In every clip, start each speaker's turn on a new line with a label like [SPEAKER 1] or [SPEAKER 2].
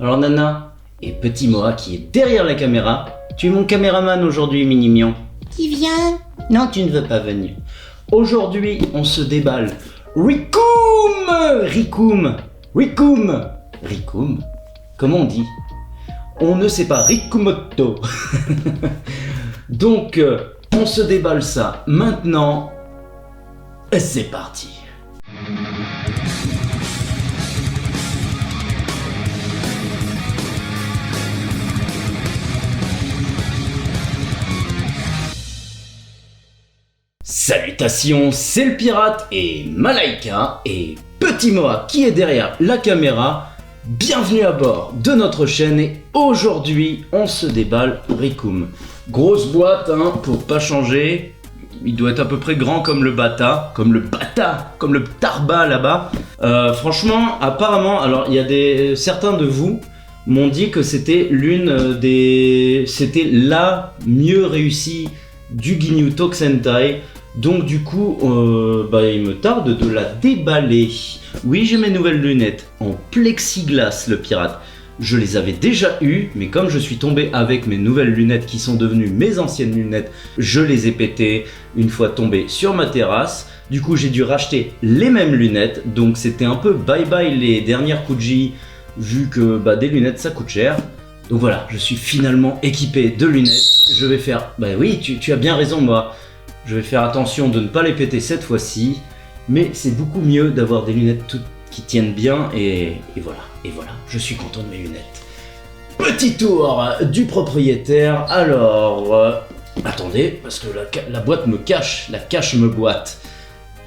[SPEAKER 1] Alors Nana et petit Moa qui est derrière la caméra, tu es mon caméraman aujourd'hui, mini mion.
[SPEAKER 2] Qui vient?
[SPEAKER 1] Non, tu ne veux pas venir. Aujourd'hui, on se déballe. Rickoum. Comment on dit? On ne sait pas, Rickumoto. Donc, on se déballe ça. Maintenant, c'est parti. Salutations, c'est le pirate et Malaika et Petit Moa qui est derrière la caméra. Bienvenue à bord de notre chaîne et aujourd'hui on se déballe Rickoum. Grosse boîte hein, pour pas changer. Il doit être à peu près grand comme le tarba là-bas. Franchement, apparemment, alors il y a certains de vous m'ont dit que c'était c'était la mieux réussie du Ginyu Tokusentai. Donc du coup, il me tarde de la déballer. Oui, j'ai mes nouvelles lunettes en plexiglas, le pirate. Je les avais déjà eues, mais comme je suis tombé avec mes nouvelles lunettes qui sont devenues mes anciennes lunettes, je les ai pétées une fois tombé sur ma terrasse. Du coup, j'ai dû racheter les mêmes lunettes. Donc c'était un peu bye bye les dernières Kuji, vu que des lunettes ça coûte cher. Donc voilà, je suis finalement équipé de lunettes. Je vais faire... oui, tu as bien raison moi. Je vais faire attention de ne pas les péter cette fois-ci. Mais c'est beaucoup mieux d'avoir des lunettes qui tiennent bien. Et voilà, je suis content de mes lunettes. Petit tour du propriétaire. Alors... attendez, parce que la boîte me cache. La cache me boîte.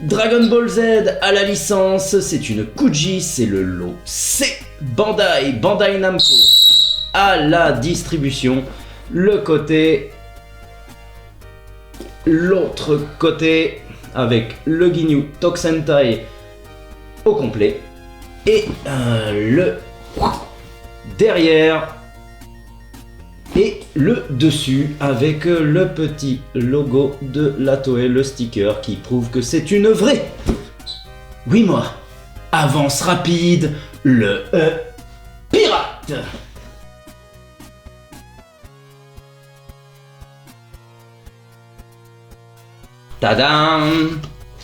[SPEAKER 1] Dragon Ball Z à la licence. C'est une Kuji, c'est le lot C. Bandai Namco. À la distribution, l'autre côté avec le Ginyu Tokusentai au complet et le derrière et le dessus avec le petit logo de la Toei, le sticker qui prouve que c'est une vraie. Oui moi, avance rapide, le pirate. Tadam!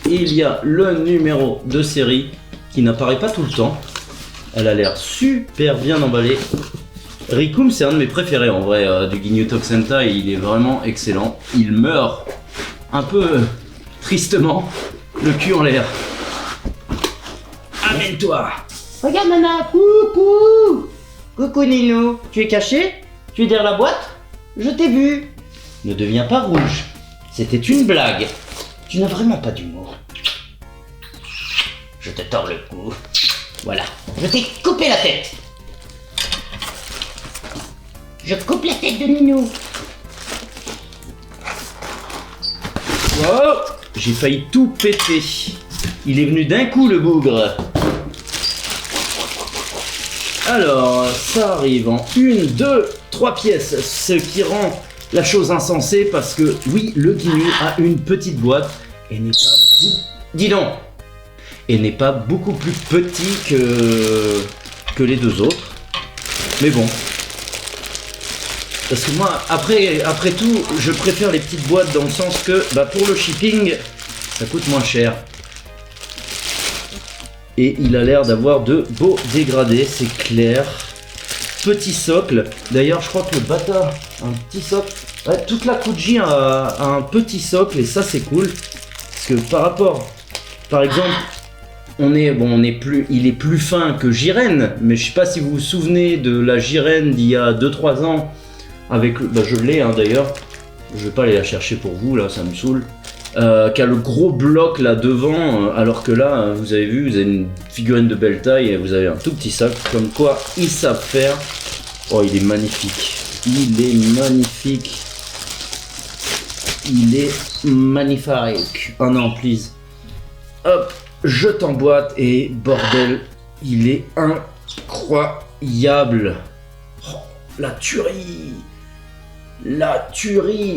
[SPEAKER 1] Il y a le numéro de série qui n'apparaît pas tout le temps. Elle a l'air super bien emballée. Rickoum, c'est un de mes préférés en vrai du Ginyu Tokusentai. Il est vraiment excellent. Il meurt un peu tristement, le cul en l'air. Amène-toi!
[SPEAKER 2] Regarde Nana, coucou Ninou, tu es caché? Tu es derrière la boîte? Je t'ai vu.
[SPEAKER 1] Ne deviens pas rouge. C'était une blague. Tu n'as vraiment pas d'humour. Je te tords le cou. Voilà.
[SPEAKER 2] Je t'ai coupé la tête. Je coupe la tête de Ninou.
[SPEAKER 1] Oh, j'ai failli tout péter. Il est venu d'un coup le bougre. Alors, ça arrive en 1, 2, 3 pièces, ce qui rend la chose insensée parce que oui, le Ginyu a une petite boîte et n'est pas beaucoup plus petit que les deux autres. Mais bon, parce que moi, après tout, je préfère les petites boîtes dans le sens que pour le shipping, ça coûte moins cher. Et il a l'air d'avoir de beaux dégradés, c'est clair. Petit socle, d'ailleurs je crois que le bâtard a un petit socle. Ouais, toute la Kuji a un petit socle et ça c'est cool. Parce que par exemple, il est plus fin que Jiren, mais je sais pas si vous vous souvenez de la Jiren d'il y a 2-3 ans. Avec, je l'ai d'ailleurs, je vais pas aller la chercher pour vous là, ça me saoule. Qui a le gros bloc là devant, alors que là, vous avez vu, vous avez une figurine de belle taille et vous avez un tout petit sac, comme quoi ils savent faire. Oh, il est magnifique. Il est magnifique. Oh non, please. Hop, je t'emboîte et bordel, il est incroyable. Oh, la tuerie.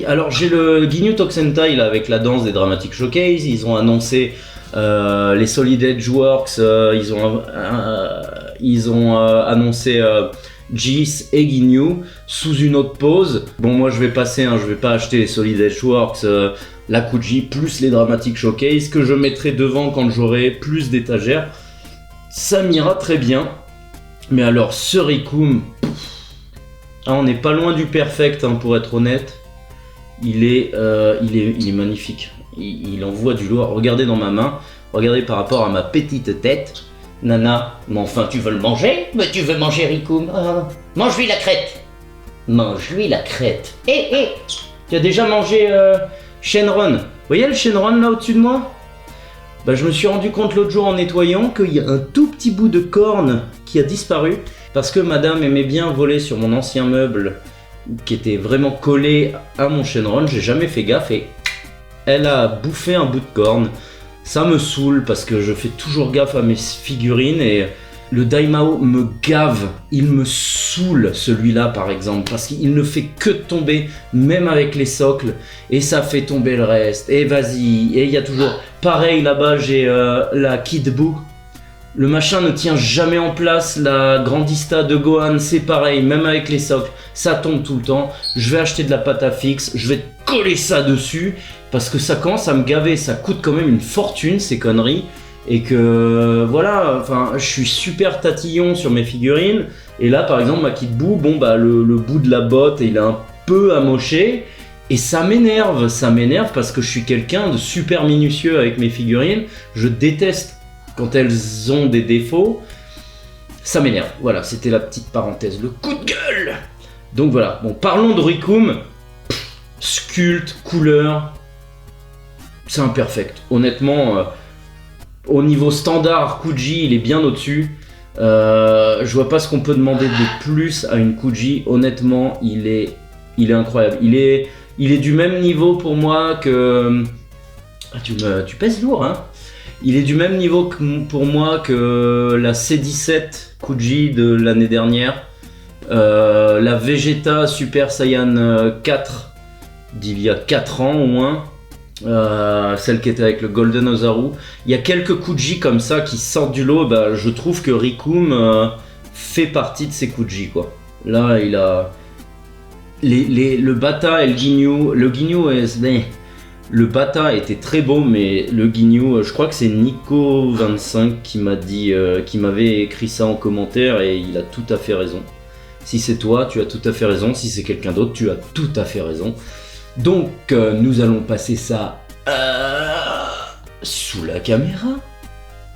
[SPEAKER 1] Alors j'ai le Ginyu Tokusentai là avec la danse des Dramatic Showcase. Ils ont annoncé les Solid Edge Works. Ils ont annoncé Gis et Ginyu sous une autre pose. Bon, moi je vais passer, je vais pas acheter les Solid Edgeworks, la Kuji plus les Dramatic Showcase que je mettrai devant quand j'aurai plus d'étagères. Ça m'ira très bien. Mais alors ce Rikum, on n'est pas loin du perfect pour être honnête. Il est magnifique. Il envoie du lourd. Regardez dans ma main. Regardez par rapport à ma petite tête. Nana, mais enfin tu veux le manger?
[SPEAKER 2] Mais tu veux manger Rikum? Mange-lui la crête. Mange-lui la crête.
[SPEAKER 1] Tu as déjà mangé Shenron? Vous voyez le Shenron là au-dessus de moi? Bah, je me suis rendu compte l'autre jour en nettoyant qu'il y a un tout petit bout de corne qui a disparu parce que madame aimait bien voler sur mon ancien meuble qui était vraiment collé à mon Shenron. J'ai jamais fait gaffe et elle a bouffé un bout de corne. Ça me saoule parce que je fais toujours gaffe à mes figurines et le Daimao me gave, il me saoule celui-là par exemple parce qu'il ne fait que tomber même avec les socles et ça fait tomber le reste et vas-y et il y a toujours pareil là-bas j'ai la Kid Buu, le machin ne tient jamais en place, la Grandista de Gohan c'est pareil même avec les socles ça tombe tout le temps. Je vais acheter de la pâte à fixe, je vais coller ça dessus parce que ça commence à me gaver, ça coûte quand même une fortune ces conneries. Et que voilà, enfin, je suis super tatillon sur mes figurines. Et là, par exemple, ma Kid Buu, bon bah le bout de la botte, il est un peu amoché. Et ça m'énerve parce que je suis quelqu'un de super minutieux avec mes figurines. Je déteste quand elles ont des défauts. Ça m'énerve. Voilà, c'était la petite parenthèse, le coup de gueule. Donc voilà. Bon, parlons de Rikum. Sculpte, couleur, c'est imperfect. Honnêtement. Au niveau standard, Kuji, il est bien au-dessus. Je vois pas ce qu'on peut demander de plus à une Kuji. Honnêtement, il est incroyable. Il est du même niveau pour moi que... tu pèses lourd, hein. Il est du même niveau pour moi que la C17 Kuji de l'année dernière. La Vegeta Super Saiyan 4 d'il y a 4 ans au moins. Celle qui était avec le Golden Ozaru. Il y a quelques Kuji comme ça qui sortent du lot. Bah, je trouve que Rikum fait partie de ces Kuji quoi. Là il a le Bata et le Ginyu. Le Ginyu le Bata était très beau mais le Ginyu, je crois que c'est Nico25 qui m'a dit, qui m'avait écrit ça en commentaire et il a tout à fait raison. Si c'est toi, tu as tout à fait raison. Si c'est quelqu'un d'autre, tu as tout à fait raison. Donc nous allons passer ça sous la caméra.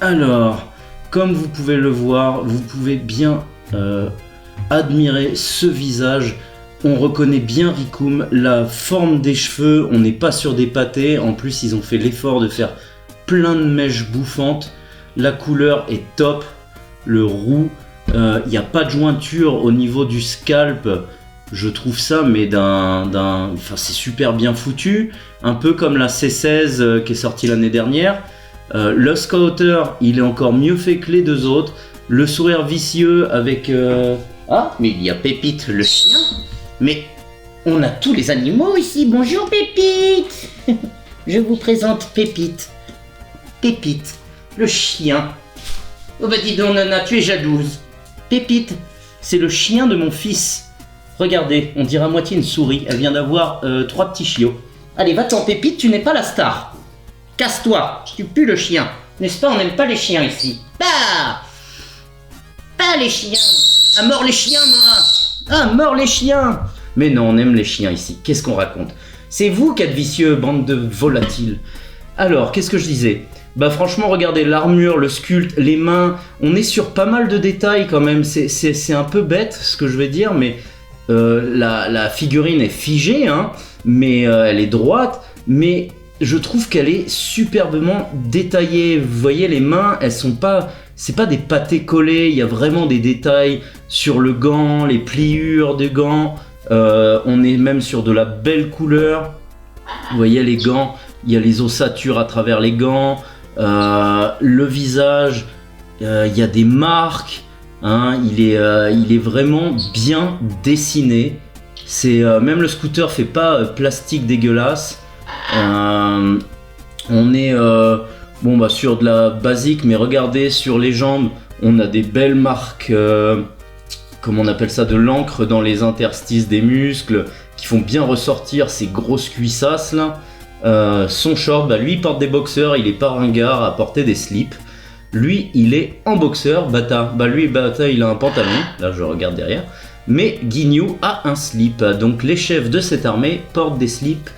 [SPEAKER 1] Alors, comme vous pouvez le voir, vous pouvez bien admirer ce visage. On reconnaît bien Rikum, la forme des cheveux, on n'est pas sur des pâtés. En plus, ils ont fait l'effort de faire plein de mèches bouffantes. La couleur est top, le roux, il n'y a pas de jointure au niveau du scalp. Je trouve ça, mais enfin, c'est super bien foutu, un peu comme la C16 qui est sortie l'année dernière. Le Scouter, il est encore mieux fait que les deux autres. Le sourire vicieux avec...
[SPEAKER 2] Ah, mais il y a Pépite, le chien. Mais on a tous les animaux ici. Bonjour Pépite. Je vous présente Pépite. Pépite, le chien. Oh bah dis donc Nana, tu es jalouse. Pépite, c'est le chien de mon fils. Regardez, on dirait à moitié une souris. Elle vient d'avoir 3 petits chiots. Allez, va-t'en Pépite, tu n'es pas la star. Casse-toi, tu pues le chien. N'est-ce pas, on n'aime pas les chiens ici. Bah, pas les chiens. À mort les chiens, moi.
[SPEAKER 1] Ah, mort les chiens. Mais non, on aime les chiens ici. Qu'est-ce qu'on raconte? C'est vous qui êtes vicieux, bande de volatiles. Alors, qu'est-ce que je disais? Bah franchement, regardez l'armure, le sculpte, les mains. On est sur pas mal de détails quand même. C'est un peu bête ce que je vais dire, mais... la figurine est figée, hein, mais elle est droite, mais je trouve qu'elle est superbement détaillée. Vous voyez, les mains, elles sont pas, c'est pas des pâtés collés, il y a vraiment des détails sur le gant, les pliures des gants. On est même sur de la belle couleur. Vous voyez les gants, il y a les ossatures à travers les gants, le visage, il y a des marques. Hein, il est vraiment bien dessiné. C'est même le scooter fait pas plastique dégueulasse. On est bon bah sur de la basique, mais regardez sur les jambes, on a des belles marques. comment on appelle ça, de l'encre dans les interstices des muscles, qui font bien ressortir ces grosses cuissasses là. Son short, lui il porte des boxeurs, il est pas ringard à porter des slips. Lui il est en boxeur, Bata il a un pantalon, là je regarde derrière. Mais Ginyu a un slip, donc les chefs de cette armée portent des slips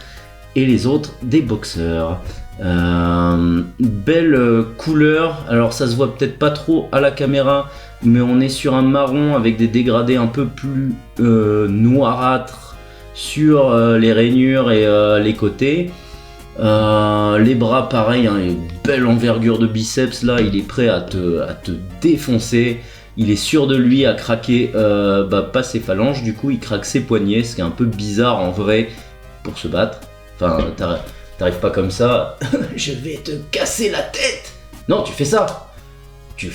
[SPEAKER 1] et les autres des boxeurs. Belle couleur, alors ça se voit peut-être pas trop à la caméra, mais on est sur un marron avec des dégradés un peu plus noirâtres sur les rainures et les côtés. Les bras pareil, une belle envergure de biceps là, il est prêt à te défoncer. Il est sûr de lui à craquer pas ses phalanges, du coup il craque ses poignets, ce qui est un peu bizarre en vrai pour se battre. Enfin, t'arrives pas comme ça, je vais te casser la tête. Non, tu fais ça. Tu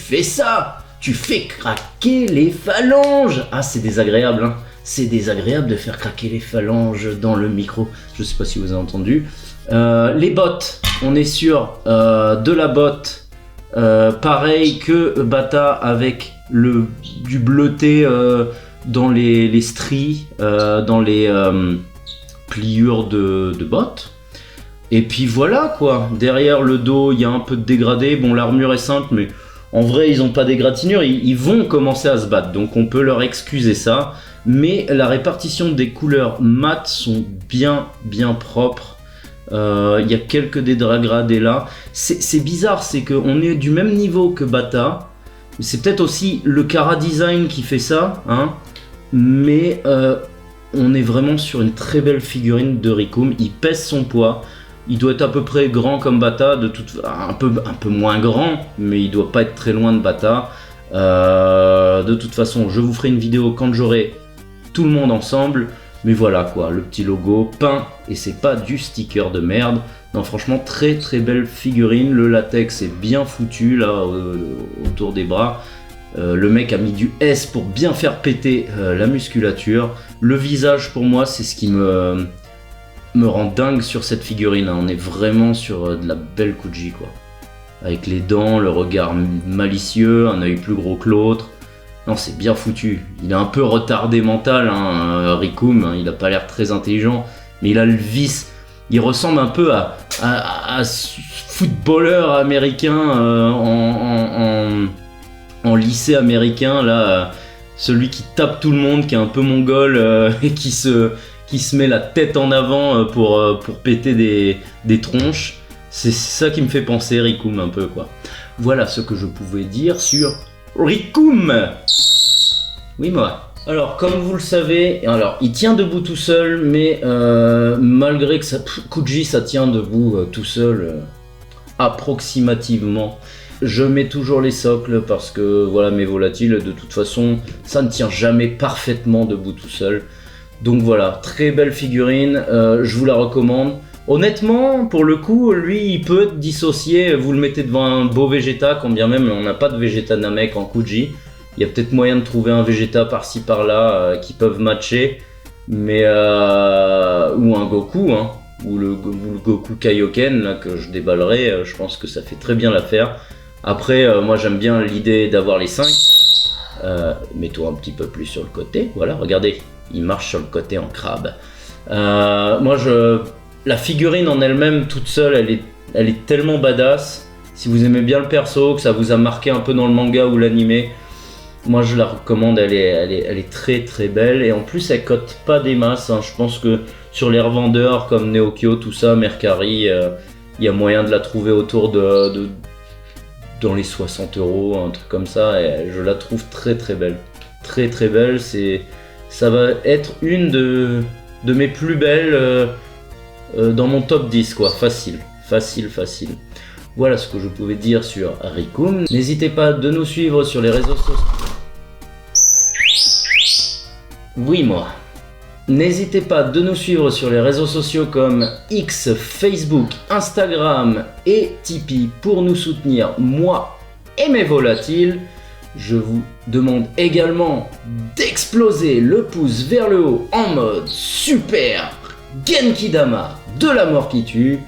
[SPEAKER 1] fais craquer les phalanges. Ah, c'est désagréable, hein. C'est désagréable de faire craquer les phalanges dans le micro. Je sais pas si vous avez entendu. Les bottes, on est sur de la botte pareil que Bata avec du bleuté dans les stries, dans les pliures de bottes. Et puis voilà quoi, derrière le dos il y a un peu de dégradé, bon l'armure est simple mais en vrai ils ont pas d'égratignure, ils vont commencer à se battre donc on peut leur excuser ça, mais la répartition des couleurs mat sont bien propres, il y a quelques dégradés là, c'est bizarre, c'est qu'on est du même niveau que Bata, c'est peut-être aussi le Kara Design qui fait ça, hein, mais on est vraiment sur une très belle figurine de Rikum, il pèse son poids. Il doit être à peu près grand comme Bata, un peu moins grand, mais il doit pas être très loin de Bata. De toute façon, je vous ferai une vidéo quand j'aurai tout le monde ensemble. Mais voilà quoi, le petit logo peint, et c'est pas du sticker de merde. Non, franchement, très belle figurine. Le latex est bien foutu là autour des bras. Le mec a mis du S pour bien faire péter la musculature. Le visage, pour moi, c'est ce qui me rend dingue sur cette figurine, hein. On est vraiment sur de la belle Kuji quoi. Avec les dents, le regard malicieux, un œil plus gros que l'autre. Non, c'est bien foutu. Il est un peu retardé mental, hein, Rikum, hein, il a pas l'air très intelligent, mais il a le vice. Il ressemble un peu à ce footballeur américain en lycée américain, là, celui qui tape tout le monde, qui est un peu mongol et qui se met la tête en avant pour péter des tronches. C'est ça qui me fait penser Rikum un peu quoi. Voilà ce que je pouvais dire sur Rikum. Oui moi. Alors comme vous le savez, alors il tient debout tout seul, mais malgré que Kuji ça tient debout tout seul approximativement. Je mets toujours les socles parce que voilà, mes volatiles de toute façon ça ne tient jamais parfaitement debout tout seul. Donc voilà, très belle figurine, je vous la recommande. Honnêtement, pour le coup, lui, il peut être dissocié. Vous le mettez devant un beau Vegeta, quand bien même on n'a pas de Vegeta Namek en Kuji. Il y a peut-être moyen de trouver un Vegeta par-ci par-là qui peuvent matcher, mais ou un Goku, hein, ou le Goku Kaioken là, que je déballerai. Je pense que ça fait très bien l'affaire. Après, moi j'aime bien l'idée d'avoir les 5. Mets-toi un petit peu plus sur le côté. Voilà, regardez. Il marche sur le côté en crabe. La figurine en elle-même, toute seule, elle est tellement badass. Si vous aimez bien le perso, que ça vous a marqué un peu dans le manga ou l'animé, moi je la recommande, elle est très belle. Et en plus, elle cote pas des masses, hein. Je pense que sur les revendeurs comme Neokyo, tout ça, Mercari, il y a moyen de la trouver autour de dans les 60 €, un truc comme ça. Et je la trouve très belle. Très belle, ça va être une de mes plus belles dans mon top 10 quoi, facile. Voilà ce que je pouvais dire sur Rikum. N'hésitez pas de nous suivre sur les réseaux sociaux. Oui moi. N'hésitez pas de nous suivre sur les réseaux sociaux comme X, Facebook, Instagram et Tipeee pour nous soutenir, moi et mes volatiles. Je vous demande également d'exploser le pouce vers le haut en mode super Genkidama de la mort qui tue.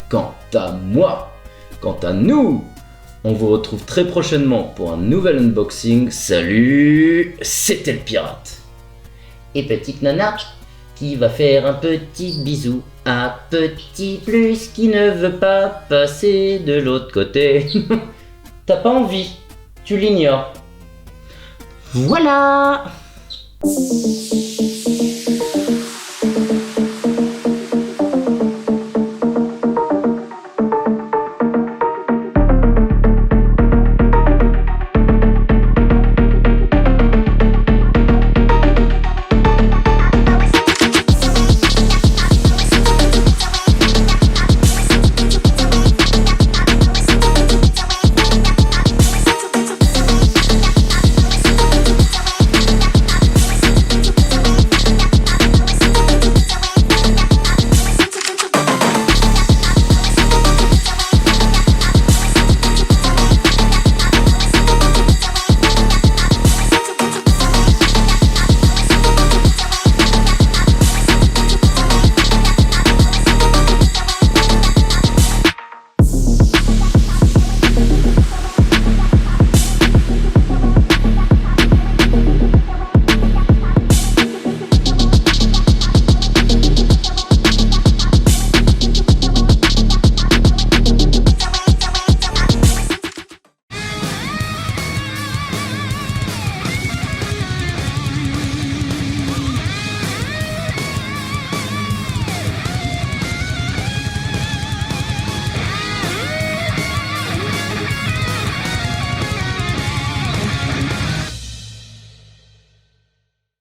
[SPEAKER 1] quant à moi, quant à nous, on vous retrouve très prochainement pour un nouvel unboxing. Salut, c'était le pirate.
[SPEAKER 2] Et petite nana qui va faire un petit bisou à Petit Plus qui ne veut pas passer de l'autre côté. T'as pas envie, tu l'ignores. Voilà.